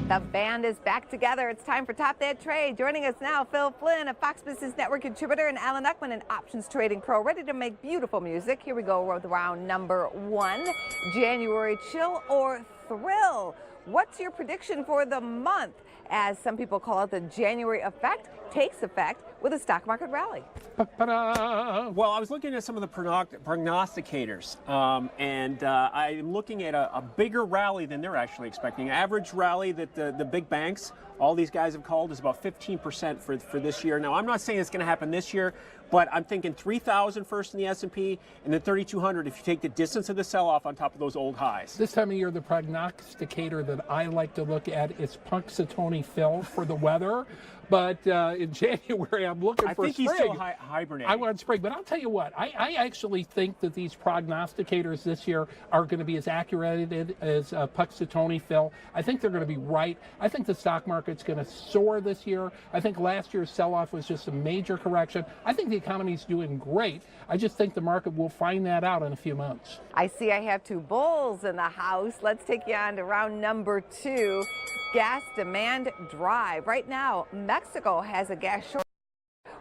The band is back together. It's time for Top That Trade. Joining us now, Phil Flynn, a Fox Business Network contributor, and Alan Uckman, an options trading pro, ready to make beautiful music. Here we go with round number one, January chill or thrill. What's your prediction for the month, as some people call it the January effect, takes effect with a stock market rally? Well, I was looking at some of the prognosticators, and I'm looking at a bigger rally than they're actually expecting. Average rally that the big banks, all these guys have called, is about 15% for this year. Now, I'm not saying it's going to happen this year, but I'm thinking 3,000 first in the S&P, and then 3,200 if you take the distance of the sell-off on top of those old highs. This time of year, the prognosticator that I like to look at is Punxsutawney Phil for the weather. But in January, I'm looking for spring. I think he's still hibernating. I want spring. But I'll tell you what, I actually think that these prognosticators this year are going to be as accurate as Punxsutawney Phil. I think they're going to be right. I think the stock market's going to soar this year. I think last year's sell-off was just a major correction. I think the economy's doing great. I just think the market will find that out in a few months. I see I have two bulls in the house. Let's take you on to round number two. Gas demand drive. Right now, Mexico has a gas shortage,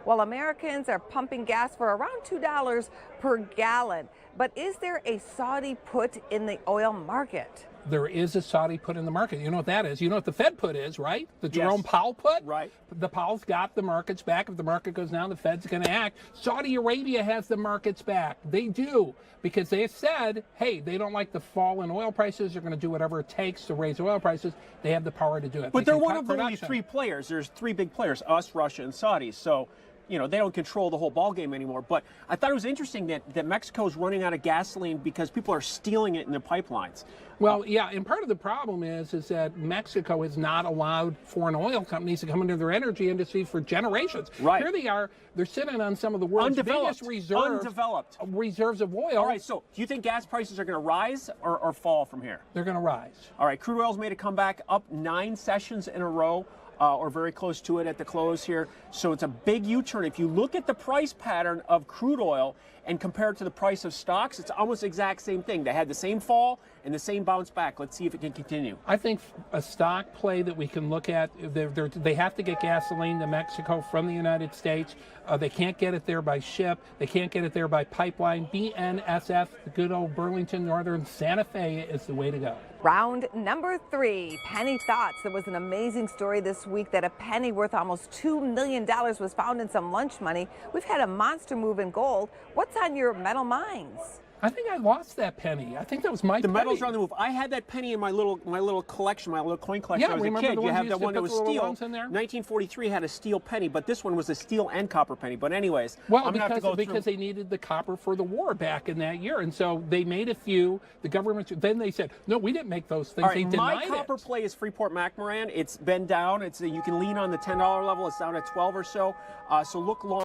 while Americans are pumping gas for around $2 per gallon. But is there a Saudi put in the oil market? There is a Saudi put in the market. You know what that is? You know what the Fed put is, right? The Jerome Powell put? Right. The Powell's got the markets back. If the market goes down, the Fed's going to act. Saudi Arabia has the markets back. They do, because they said, hey, they don't like the fall in oil prices. They're going to do whatever it takes to raise oil prices. They have the power to do it. But they're one of only three players. There's three big players, us, Russia, and Saudis. So, you know, they don't control the whole ballgame anymore. But I thought it was interesting that Mexico's running out of gasoline because people are stealing it in the pipelines. Well, yeah, and part of the problem is that Mexico has not allowed foreign oil companies to come into their energy industry for generations. Right. Here they are. They're sitting on some of the world's biggest reserves of oil. All right, so do you think gas prices are going to rise or fall from here? They're going to rise. All right, crude oil's made a comeback, up 9 sessions in a row. Or very close to it at the close here. So it's a big U-turn. If you look at the price pattern of crude oil and compare it to the price of stocks, it's almost the exact same thing. They had the same fall and the same bounce back. Let's see if it can continue. I think a stock play that we can look at, they have to get gasoline to Mexico from the United States. They can't get it there by ship. They can't get it there by pipeline. BNSF, the good old Burlington Northern Santa Fe, is the way to go. Round number three, penny thoughts. There was an amazing story this week that a penny worth almost $2 million was found in some lunch money. We've had a monster move in gold. What's on your metal minds? I think I lost that penny. I think that was my penny. The metals are on the move. I had that penny in my little collection, my little coin collection. Yeah, when I was a kid. You have that one that was steel. 1943 had a steel penny, but this one was a steel and copper penny. But anyways, well, I'm gonna have to go because they needed the copper for the war back in that year, and so they made a few. The government then they said, no, we didn't make those things. All right, they denied my copper play is Freeport-McMoRan. It's been down. You can lean on the $10 level. It's down at 12 or so. So look long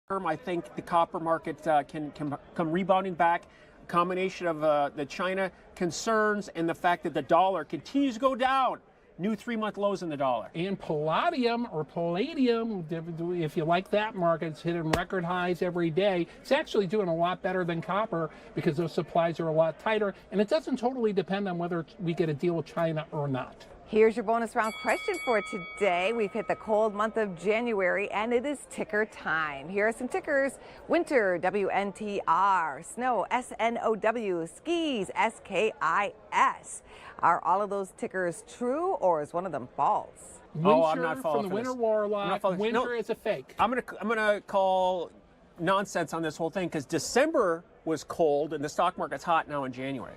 term. I think the copper market can come rebounding back. Combination of the China concerns and the fact that the dollar continues to go down. New 3-month lows in the dollar. And palladium, if you like that market, it's hitting record highs every day. It's actually doing a lot better than copper because those supplies are a lot tighter. And it doesn't totally depend on whether we get a deal with China or not. Here's your bonus round question for today. We've hit the cold month of January, and it is ticker time. Here are some tickers. Winter, WNTR. Snow, SNOW. Skis, SKIS. Are all of those tickers true, or is one of them false? Winter, I'm not falling from the for Winter this. Warlock. Winter is a fake. I'm gonna call nonsense on this whole thing because December was cold and the stock market's hot now in January.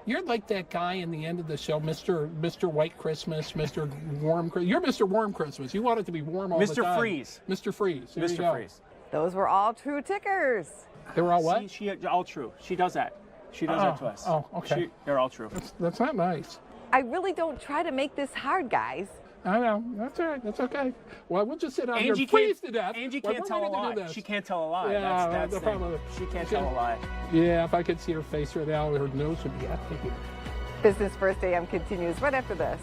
You're like that guy in the end of the show, Mr. White Christmas, Mr. Warm Christmas. You're Mr. Warm Christmas. You want it to be warm all the time. Mr. Freeze. Mr. Freeze. There you Mr. go. Freeze. Those were all true tickers. They were all what? See, all true. She does that. She does that to us. Oh, okay. They're all true. That's not nice. I really don't try to make this hard, guys. I know. That's all right. That's okay. Well, we'll just sit out here Angie and freeze to death. Angie can't tell a lie. She can't tell a lie. Yeah, that's the problem. She can't tell a lie. Yeah, if I could see her face right now, her nose would be out here. Business First AM continues right after this.